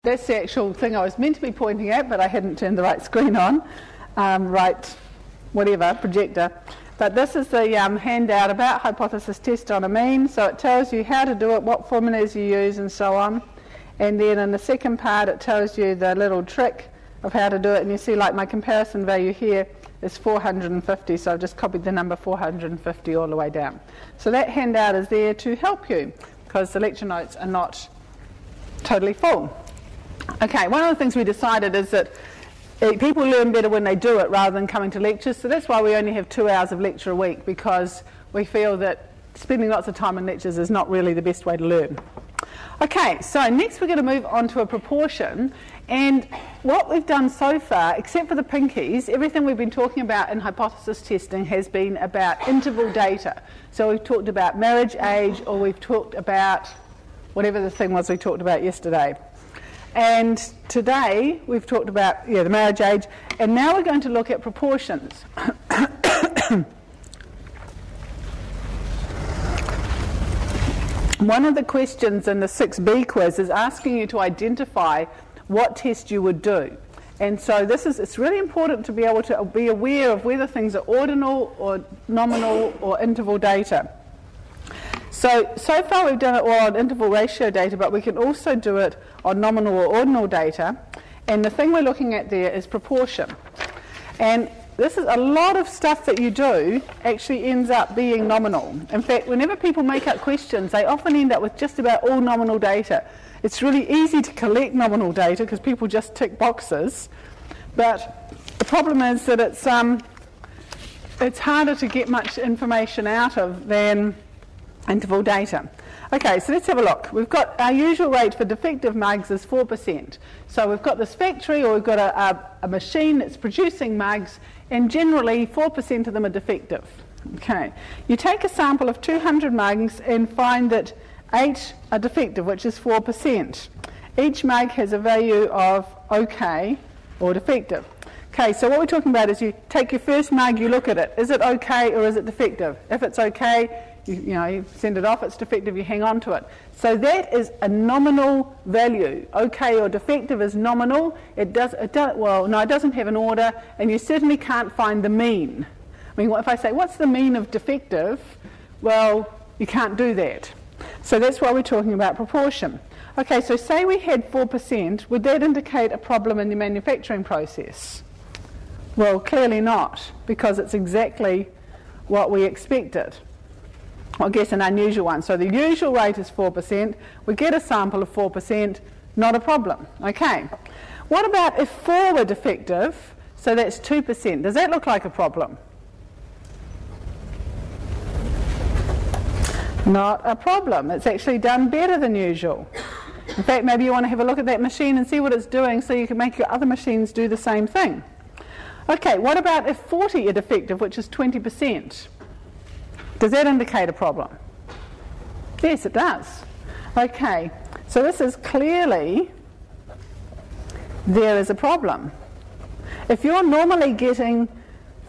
That's the actual thing I was meant to be pointing at, but I hadn't turned the right screen on, projector. But this is the handout about hypothesis test on a mean, so it tells you how to do it, what formulas you use and so on. And then in the second part it tells you the little trick of how to do it, and you see like my comparison value here is 450, so I've just copied the number 450 all the way down. So that handout is there to help you, because the lecture notes are not totally full. Okay, one of the things we decided is that people learn better when they do it rather than coming to lectures, so that's why we only have 2 hours of lecture a week, because we feel that spending lots of time in lectures is not really the best way to learn. Okay, so next we're going to move on to a proportion, and what we've done so far, except for the pinkies, everything we've been talking about in hypothesis testing has been about interval data. So we've talked about marriage age, or we've talked about whatever the thing was we talked about yesterday. And today we've talked about the marriage age, and now we're going to look at proportions. One of the questions in the 6B quiz is asking you to identify what test you would do. And so it's really important to be able to be aware of whether things are ordinal or nominal or interval data. So far we've done it all on interval ratio data, but we can also do it on nominal or ordinal data. And the thing we're looking at there is proportion. And this is a lot of stuff that you do actually ends up being nominal. In fact, whenever people make up questions, they often end up with just about all nominal data. It's really easy to collect nominal data because people just tick boxes. But the problem is that it's harder to get much information out of than interval data. Okay, so let's have a look. We've got our usual rate for defective mugs is 4%. So we've got this factory, or we've got a machine that's producing mugs, and generally 4% of them are defective. Okay, you take a sample of 200 mugs and find that 8 are defective, which is 4%. Each mug has a value of OK or defective. Okay, so what we're talking about is you take your first mug, you look at it. Is it OK or is it defective? If it's OK, you send it off. It's defective, you hang on to it. So that is a nominal value. OK or defective is nominal. It doesn't have an order, and you certainly can't find the mean. I mean, if I say, what's the mean of defective? Well, you can't do that. So that's why we're talking about proportion. Okay, so say we had 4%, would that indicate a problem in the manufacturing process? Well, clearly not, because it's exactly what we expected. I guess an unusual one. So the usual rate is 4%. We get a sample of 4%, not a problem. Okay. What about if 4 were defective? So that's 2%. Does that look like a problem? Not a problem. It's actually done better than usual. In fact, maybe you want to have a look at that machine and see what it's doing so you can make your other machines do the same thing. Okay, what about if 40 are defective, which is 20%? Does that indicate a problem? Yes, it does. Okay, so this is clearly there is a problem. If you're normally getting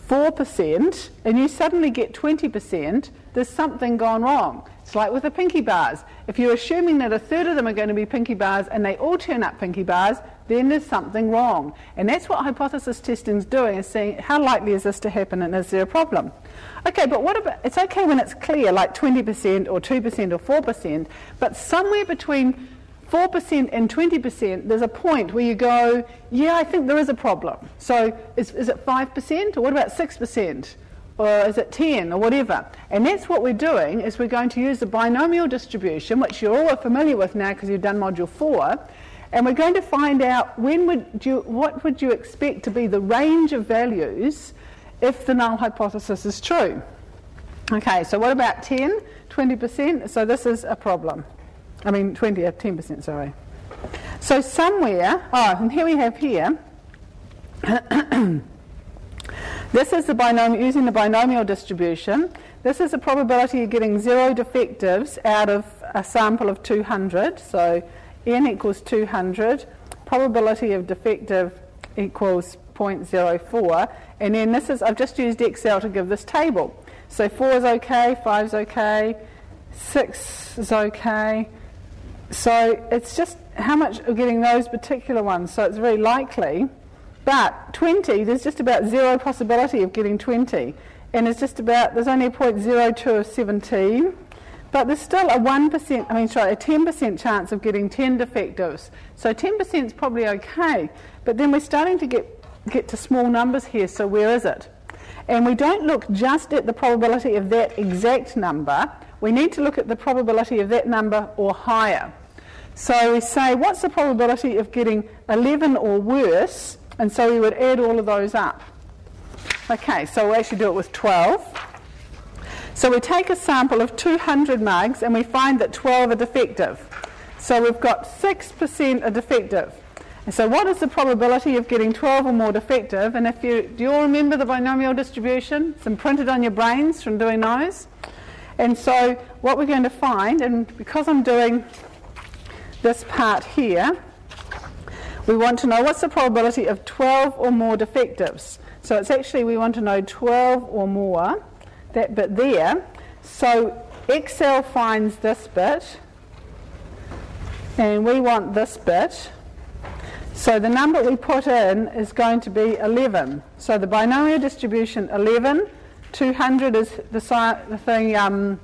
4% and you suddenly get 20%, there's something gone wrong. It's like with the pinky bars. If you're assuming that a third of them are going to be pinky bars and they all turn up pinky bars, then there's something wrong. And that's what hypothesis testing is doing, is saying how likely is this to happen and is there a problem? Okay, but what about, it's okay when it's clear, like 20% or 2% or 4%, but somewhere between 4% and 20%, there's a point where you go, yeah, I think there is a problem. So is it 5%, or what about 6%? Or is it 10, or whatever? And that's what we're doing, is we're going to use the binomial distribution, which you're all familiar with now because you've done Module 4, and we're going to find out what would you expect to be the range of values if the null hypothesis is true. Okay, so what about 10, 20%? So this is a problem. I mean 10%, sorry. So somewhere, and here we have here, this is the binomial, using the binomial distribution. This is the probability of getting 0 defectives out of a sample of 200. So n equals 200. Probability of defective equals 0.04. And then this is, I've just used Excel to give this table. So 4 is okay, 5 is okay, 6 is okay. So it's just how much of getting those particular ones, so it's very likely. But 20, there's just about zero possibility of getting 20. And it's just about, there's only a 0.02 of 17. But there's still a 10% chance of getting 10 defectives. So 10% is probably okay. But then we're starting to get to small numbers here, so where is it? And we don't look just at the probability of that exact number. We need to look at the probability of that number or higher. So we say, what's the probability of getting 11 or worse? And so we would add all of those up. Okay, so we'll actually do it with 12. So we take a sample of 200 mugs and we find that 12 are defective. So we've got 6% are defective. And so what is the probability of getting 12 or more defective? And do you all remember the binomial distribution? It's imprinted on your brains from doing those. And so what we're going to find, and because I'm doing this part here, we want to know what's the probability of 12 or more defectives. So it's actually, we want to know 12 or more, that bit there. So Excel finds this bit, and we want this bit. So the number we put in is going to be 11. So the binomial distribution 11, 200 is the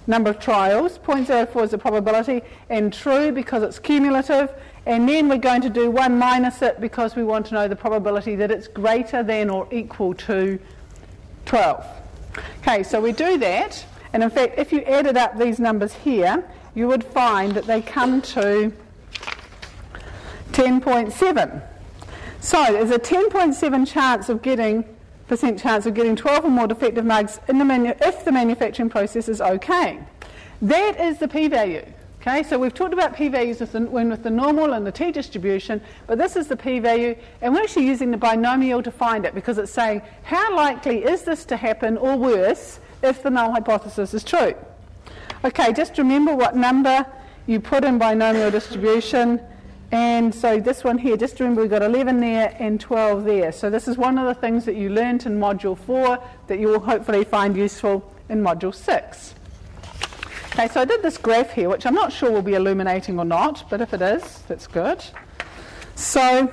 number of trials, 0.04 is the probability, and true because it's cumulative, and then we're going to do 1 minus it because we want to know the probability that it's greater than or equal to 12. Okay, so we do that, and in fact if you added up these numbers here, you would find that they come to 10.7. So there's a 10.7% chance of getting 12 or more defective mugs if the manufacturing process is okay. That is the p-value. Okay, so we've talked about p-values with the normal and the t-distribution, but this is the p-value, and we're actually using the binomial to find it because it's saying how likely is this to happen or worse if the null hypothesis is true. Okay, just remember what number you put in binomial distribution. And so this one here, just remember we've got 11 there and 12 there. So this is one of the things that you learnt in Module 4 that you will hopefully find useful in Module 6. Okay, so I did this graph here, which I'm not sure will be illuminating or not, but if it is, that's good. So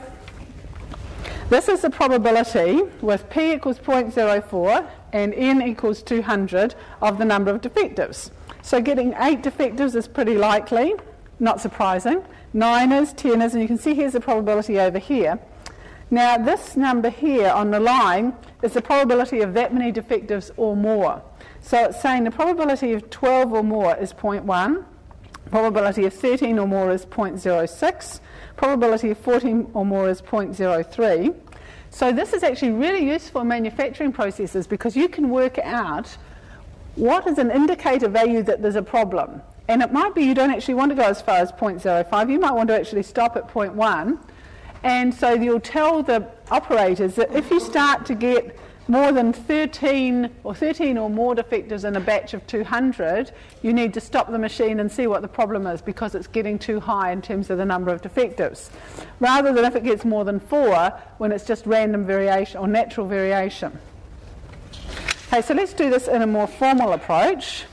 this is the probability with p equals 0.04 and n equals 200 of the number of defectives. So getting 8 defectives is pretty likely, not surprising. 9 is, 10 is, and you can see here's the probability over here. Now this number here on the line is the probability of that many defectives or more. So it's saying the probability of 12 or more is 0.1, probability of 13 or more is 0.06, probability of 14 or more is 0.03. So this is actually really useful in manufacturing processes because you can work out what is an indicator value that there's a problem. And it might be you don't actually want to go as far as 0.05, you might want to actually stop at 0.1. And so you'll tell the operators that if you start to get more than 13 or more defectives in a batch of 200, you need to stop the machine and see what the problem is because it's getting too high in terms of the number of defectives. Rather than if it gets more than 4 when it's just random variation or natural variation. Okay, so let's do this in a more formal approach.